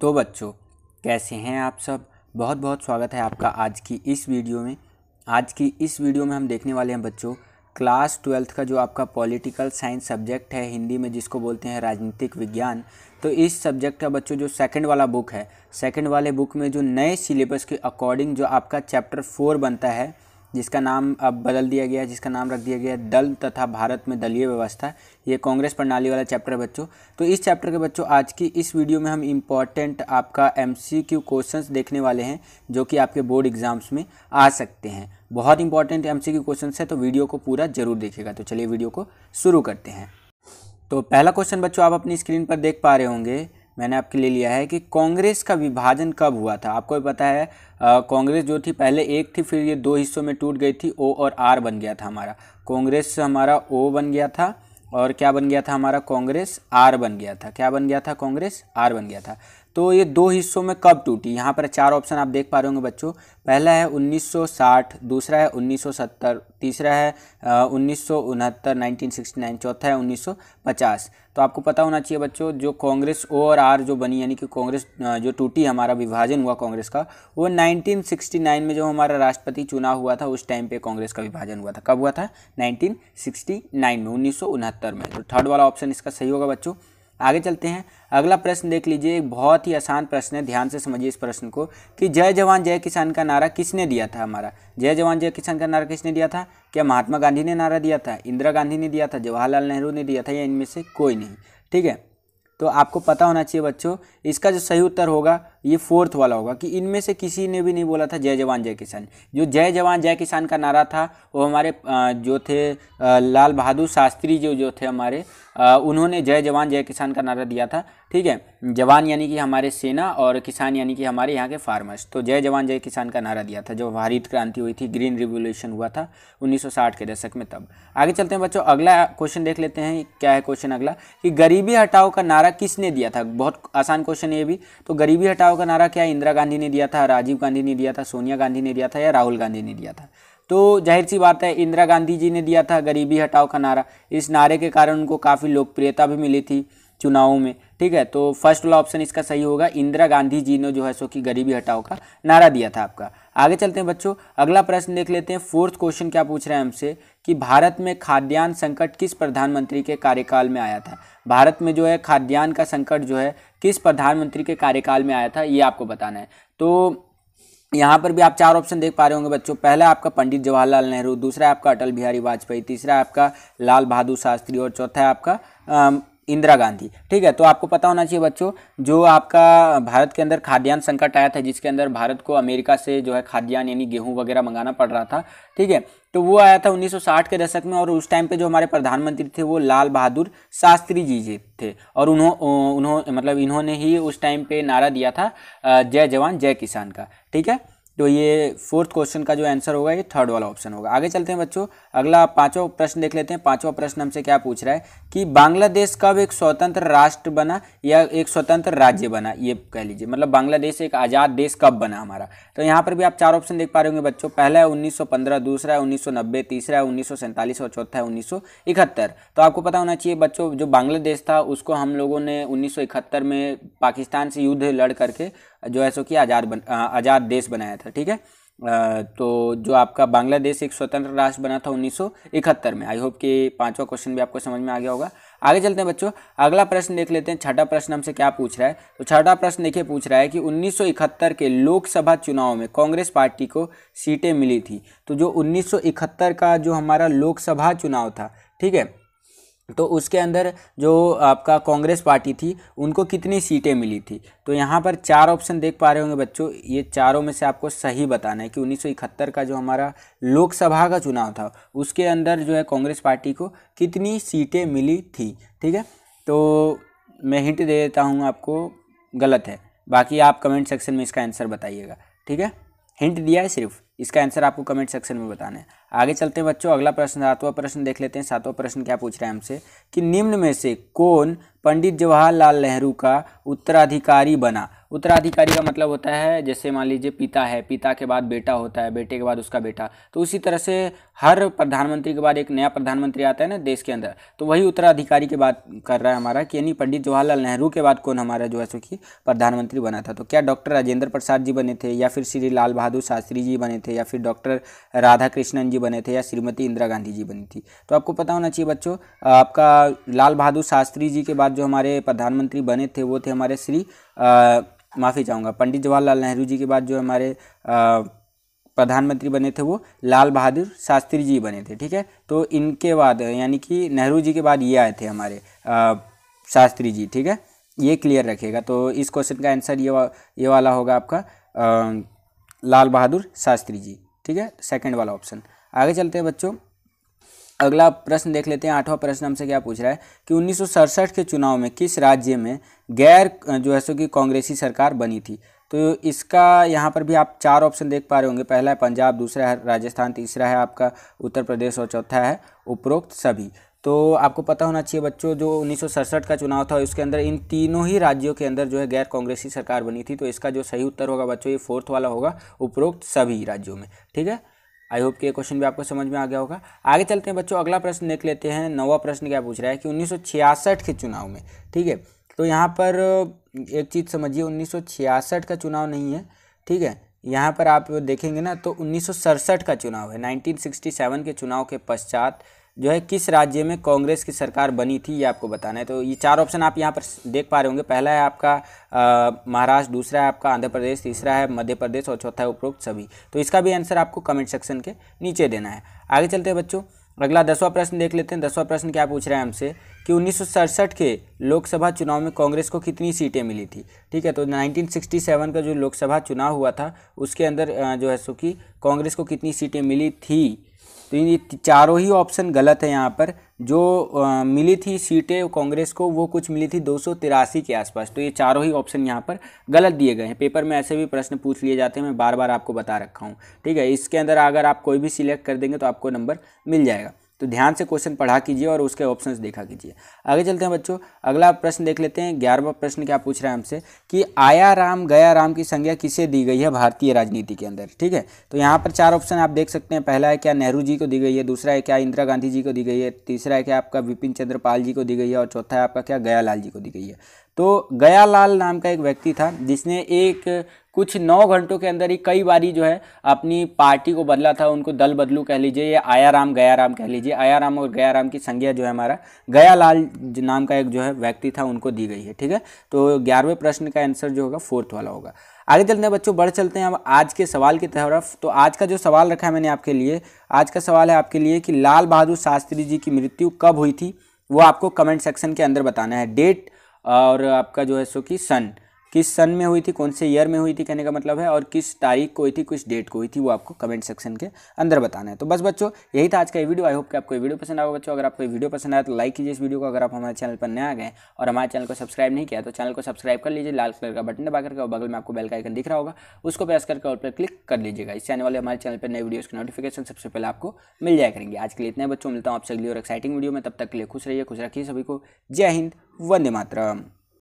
तो बच्चों, कैसे हैं आप सब। बहुत बहुत स्वागत है आपका आज की इस वीडियो में। आज की इस वीडियो में हम देखने वाले हैं बच्चों क्लास 12th का जो आपका पॉलिटिकल साइंस सब्जेक्ट है, हिंदी में जिसको बोलते हैं राजनीतिक विज्ञान। तो इस सब्जेक्ट का बच्चों जो सेकंड वाला बुक है, सेकंड वाले बुक में जो नए सिलेबस के अकॉर्डिंग जो आपका चैप्टर 4 बनता है, जिसका नाम अब बदल दिया गया है, जिसका नाम रख दिया गया है दल तथा भारत में दलीय व्यवस्था। ये कांग्रेस प्रणाली वाला चैप्टर है बच्चों। तो इस चैप्टर के बच्चों आज की इस वीडियो में हम इम्पॉर्टेंट आपका MCQ क्वेश्चंस देखने वाले हैं, जो कि आपके बोर्ड एग्जाम्स में आ सकते हैं। बहुत इंपॉर्टेंट MCQ क्वेश्चंस है, तो वीडियो को पूरा जरूर देखिएगा। तो चलिए वीडियो को शुरू करते हैं। तो पहला क्वेश्चन बच्चों आप अपनी स्क्रीन पर देख पा रहे होंगे, मैंने आपके लिए लिया है कि कांग्रेस का विभाजन कब हुआ था। आपको भी पता है कांग्रेस जो थी पहले एक थी, फिर ये दो हिस्सों में टूट गई थी। O और R बन गया था हमारा। कांग्रेस हमारा O बन गया था और क्या बन गया था हमारा, कांग्रेस R बन गया था। क्या बन गया था, कांग्रेस R बन गया था। तो ये दो हिस्सों में कब टूटी, यहाँ पर चार ऑप्शन आप देख पा रहे होंगे बच्चों। पहला है 1960, दूसरा है 1970, तीसरा है 1969 1969, चौथा है 1950। तो आपको पता होना चाहिए बच्चों, जो कांग्रेस O और R जो बनी, यानी कि कांग्रेस जो टूटी, हमारा विभाजन हुआ कांग्रेस का, वो 1969 में जो हमारा राष्ट्रपति चुनाव हुआ था, उस टाइम पे कांग्रेस का विभाजन हुआ था। कब हुआ था, 1969 में, 1969 में। तो थर्ड वाला ऑप्शन इसका सही होगा बच्चों। आगे चलते हैं, अगला प्रश्न देख लीजिए। एक बहुत ही आसान प्रश्न है, ध्यान से समझिए इस प्रश्न को कि जय जवान जय किसान का नारा किसने दिया था। हमारा जय जवान जय किसान का नारा किसने दिया था? क्या महात्मा गांधी ने नारा दिया था, इंदिरा गांधी ने दिया था, जवाहरलाल नेहरू ने दिया था, या इनमें से कोई नहीं? ठीक है, तो आपको पता होना चाहिए बच्चों, इसका जो सही उत्तर होगा ये फोर्थ वाला होगा कि इनमें से किसी ने भी नहीं बोला था जय जवान जय किसान। जो जय जवान जय किसान का नारा था वो हमारे जो थे लाल बहादुर शास्त्री जो थे हमारे, उन्होंने जय जवान जय किसान का नारा दिया था। ठीक है, जवान यानी कि हमारे सेना और किसान यानी कि हमारे यहाँ के फार्मर्स। तो जय जवान जय किसान का नारा दिया था जब हरित क्रांति हुई थी, ग्रीन रिवोल्यूशन हुआ था 1960 के दशक में, तब। आगे चलते हैं बच्चों, अगला क्वेश्चन देख लेते हैं। क्या है क्वेश्चन अगला कि गरीबी हटाओ का नारा किसने दिया था? बहुत आसान क्वेश्चन ये भी। तो गरीबी हटाओ का नारा क्या इंदिरा गांधी ने दिया था, राजीव गांधी ने दिया था, सोनिया गांधी ने दिया था, या राहुल गांधी ने दिया था? तो जाहिर सी बात है इंदिरा गांधी जी ने दिया था गरीबी हटाओ का नारा। इस नारे के कारण उनको काफ़ी लोकप्रियता भी मिली थी चुनावों में। ठीक है, तो फर्स्ट वाला ऑप्शन इसका सही होगा, इंदिरा गांधी जी ने जो है सो कि गरीबी हटाओ का नारा दिया था आपका। आगे चलते हैं बच्चों, अगला प्रश्न देख लेते हैं। फोर्थ क्वेश्चन क्या पूछ रहे हैं हमसे कि भारत में खाद्यान्न संकट किस प्रधानमंत्री के कार्यकाल में आया था? भारत में जो है खाद्यान्न का संकट जो है किस प्रधानमंत्री के कार्यकाल में आया था, ये आपको बताना है। तो यहाँ पर भी आप चार ऑप्शन देख पा रहे होंगे बच्चों। पहला आपका पंडित जवाहरलाल नेहरू, दूसरा आपका अटल बिहारी वाजपेयी, तीसरा आपका लाल बहादुर शास्त्री, और चौथा है आपका इंदिरा गांधी। ठीक है, तो आपको पता होना चाहिए बच्चों, जो आपका भारत के अंदर खाद्यान्न संकट आया था, जिसके अंदर भारत को अमेरिका से जो है खाद्यान्न यानी गेहूं वगैरह मंगाना पड़ रहा था। ठीक है, तो वो आया था 1960 के दशक में, और उस टाइम पे जो हमारे प्रधानमंत्री थे वो लाल बहादुर शास्त्री जी थे, और इन्होंने ही उस टाइम पे नारा दिया था जय जवान जय किसान का। ठीक है, तो ये फोर्थ क्वेश्चन का जो आंसर होगा ये थर्ड वाला ऑप्शन होगा। आगे चलते हैं बच्चों, अगला पांचवा प्रश्न देख लेते हैं। पांचवा प्रश्न हमसे क्या पूछ रहा है कि बांग्लादेश कब एक स्वतंत्र राष्ट्र बना या एक स्वतंत्र राज्य बना, ये कह लीजिए, मतलब बांग्लादेश एक आज़ाद देश कब बना हमारा। तो यहाँ पर भी आप चार ऑप्शन देख पा रहे होंगे बच्चों। पहला है 1915, दूसरा है 1990, तीसरा है 1947 और चौथा है 1971। तो आपको पता होना चाहिए बच्चों, जो बांग्लादेश था उसको हम लोगों ने 1971 में पाकिस्तान से युद्ध लड़ करके जो है सो कि आज़ाद देश बनाया था। ठीक है, तो जो आपका बांग्लादेश एक स्वतंत्र राष्ट्र बना था 1971 में। आई होप कि पांचवा क्वेश्चन भी आपको समझ में आ गया होगा। आगे चलते हैं बच्चों, अगला प्रश्न देख लेते हैं। छठा प्रश्न हमसे क्या पूछ रहा है, तो छठा प्रश्न देखिए पूछ रहा है कि 1971 के लोकसभा चुनाव में कांग्रेस पार्टी को सीटें मिली थी। तो जो 1971 का जो हमारा लोकसभा चुनाव था, ठीक है, तो उसके अंदर जो आपका कांग्रेस पार्टी थी उनको कितनी सीटें मिली थी? तो यहाँ पर चार ऑप्शन देख पा रहे होंगे बच्चों। ये चारों में से आपको सही बताना है कि 1971 का जो हमारा लोकसभा का चुनाव था उसके अंदर जो है कांग्रेस पार्टी को कितनी सीटें मिली थी। ठीक है, तो मैं हिंट दे देता हूँ आपको, गलत है, बाकी आप कमेंट सेक्शन में इसका आंसर बताइएगा। ठीक है, हिंट दिया है सिर्फ, इसका आंसर आपको कमेंट सेक्शन में बताना है। आगे चलते हैं बच्चों, अगला प्रश्न सातवां प्रश्न देख लेते हैं। सातवां प्रश्न क्या पूछ रहा है हमसे कि निम्न में से कौन पंडित जवाहरलाल नेहरू का उत्तराधिकारी बना? उत्तराधिकारी का मतलब होता है जैसे मान लीजिए पिता है, पिता के बाद बेटा होता है, बेटे के बाद उसका बेटा, तो उसी तरह से हर प्रधानमंत्री के बाद एक नया प्रधानमंत्री आता है ना देश के अंदर, तो वही उत्तराधिकारी की बात कर रहा है हमारा कि यानी पंडित जवाहरलाल नेहरू के बाद कौन हमारा जो है सो कि प्रधानमंत्री बना था। तो क्या डॉक्टर राजेंद्र प्रसाद जी बने थे, या फिर श्री लाल बहादुर शास्त्री जी बने थे, या फिर डॉक्टर राधा कृष्णन जी बने थे, या श्रीमती इंदिरा गांधी जी बनी थी। तो आपको पता होना चाहिए बच्चों, आपका लाल बहादुर शास्त्री जी के बाद जो हमारे प्रधानमंत्री बने थे वो थे हमारे माफ़ी चाहूँगा, पंडित जवाहरलाल नेहरू जी के बाद जो हमारे प्रधानमंत्री बने थे वो लाल बहादुर शास्त्री जी बने थे। ठीक है, तो इनके बाद यानी कि नेहरू जी के बाद ये आए थे हमारे शास्त्री जी। ठीक है, ये क्लियर रखिएगा। तो इस क्वेश्चन का आंसर ये वाला होगा आपका लाल बहादुर शास्त्री जी। ठीक है, सेकंड वाला ऑप्शन। आगे चलते हैं बच्चों, अगला प्रश्न देख लेते हैं। 8वां प्रश्न हमसे क्या पूछ रहा है कि 1967 के चुनाव में किस राज्य में गैर जो है सो कि कांग्रेसी सरकार बनी थी। तो इसका यहाँ पर भी आप 4 ऑप्शन देख पा रहे होंगे। पहला है पंजाब, दूसरा है राजस्थान, तीसरा है आपका उत्तर प्रदेश और चौथा है उपरोक्त सभी। तो आपको पता होना चाहिए बच्चों, जो 1967 का चुनाव था उसके अंदर इन तीनों ही राज्यों के अंदर जो है गैर कांग्रेसी सरकार बनी थी। तो इसका जो सही उत्तर होगा बच्चों ये 4th वाला होगा, उपरोक्त सभी राज्यों में। ठीक है, आई होप कि ये क्वेश्चन भी आपको समझ में आ गया होगा। आगे चलते हैं बच्चों, अगला प्रश्न देख लेते हैं। 9वां प्रश्न क्या पूछ रहा है कि 1966 के चुनाव में, ठीक है, तो यहाँ पर एक चीज़ समझिए, 1966 का चुनाव नहीं है। ठीक है, यहाँ पर आप देखेंगे ना तो 1967 का चुनाव है। 1967 के चुनाव के पश्चात जो है किस राज्य में कांग्रेस की सरकार बनी थी ये आपको बताना है। तो ये 4 ऑप्शन आप यहाँ पर देख पा रहे होंगे। पहला है आपका महाराष्ट्र, दूसरा है आपका आंध्र प्रदेश, तीसरा है मध्य प्रदेश और चौथा है उपरोक्त सभी। तो इसका भी आंसर आपको कमेंट सेक्शन के नीचे देना है। आगे चलते हैं बच्चों, अगला 10वां प्रश्न देख लेते हैं। 10वां प्रश्न क्या पूछ रहा है हमसे कि 1967 के लोकसभा चुनाव में कांग्रेस को कितनी सीटें मिली थी। ठीक है, तो 1967 का जो लोकसभा चुनाव हुआ था उसके अंदर जो है सो कि कांग्रेस को कितनी सीटें मिली थी। तो ये चारों ही ऑप्शन गलत है। यहाँ पर जो मिली थी सीटें कांग्रेस को वो कुछ मिली थी 283 के आसपास। तो ये चारों ही ऑप्शन यहाँ पर गलत दिए गए हैं। पेपर में ऐसे भी प्रश्न पूछ लिए जाते हैं, मैं बार बार आपको बता रखा हूँ। ठीक है, इसके अंदर अगर आप कोई भी सिलेक्ट कर देंगे तो आपको नंबर मिल जाएगा। तो ध्यान से क्वेश्चन पढ़ा कीजिए और उसके ऑप्शंस देखा कीजिए। आगे चलते हैं बच्चों, अगला प्रश्न देख लेते हैं। 11वां प्रश्न क्या पूछ रहा है हमसे कि आया राम गया राम की संज्ञा किसे दी गई है भारतीय राजनीति के अंदर। ठीक है, तो यहाँ पर 4 ऑप्शन आप देख सकते हैं। पहला है क्या नेहरू जी को दी गई है, दूसरा है क्या इंदिरा गांधी जी को दी गई है, तीसरा है क्या आपका विपिन चंद्र पाल जी को दी गई है और चौथा है आपका क्या गयालाल जी को दी गई है। तो गयालाल नाम का एक व्यक्ति था जिसने एक कुछ 9 घंटों के अंदर ही कई बारी जो है अपनी पार्टी को बदला था। उनको दल बदलू कह लीजिए या आया राम गया राम कह लीजिए। आया राम और गया राम की संज्ञा जो है हमारा गयालाल नाम का एक जो है व्यक्ति था उनको दी गई है। ठीक है, तो 11वें प्रश्न का आंसर जो होगा 4th वाला होगा। आगे चलते हैं बच्चों, बढ़ चलते हैं अब आज के सवाल की तरफ। तो आज का जो सवाल रखा है मैंने आपके लिए, आज का सवाल है आपके लिए कि लाल बहादुर शास्त्री जी की मृत्यु कब हुई थी, वो आपको कमेंट सेक्शन के अंदर बताना है। डेट और आपका जो है सो कि सन, किस सन में हुई थी, कौन से ईयर में हुई थी कहने का मतलब है, और किस तारीख को हुई थी, किस डेट को हुई थी, वो आपको कमेंट सेक्शन के अंदर बताना है। तो बस बच्चों यही था आज का ये वीडियो। आई होप कि आपको ये वीडियो पसंद आएगा बच्चों। अगर आपको ये वीडियो पसंद आया तो लाइक कीजिए इस वीडियो को। अगर आप हमारे चैनल पर नए आ गए और हमारे चैनल को सब्सक्राइब नहीं किया तो चैनल को सब्सक्राइब कर लीजिए। लाल कलर का बटन दबा करके और बगल में आपको बेल का आइकन दिख रहा होगा, उसको प्रेस करके और पर क्लिक कर लीजिएगा। इससे आने वाले हमारे चैनल पर नए वीडियोज़ की नोटिफिकेशन सबसे पहले आपको मिल जाया करेंगे। आज के लिए इतने बच्चों, मिलता हूँ आपसे अगली और एक्साइटिंग वीडियो में। तब तक के लिए खुश रहिए, खुश रखिए सभी को। जय हिंद, वंदे मातरम।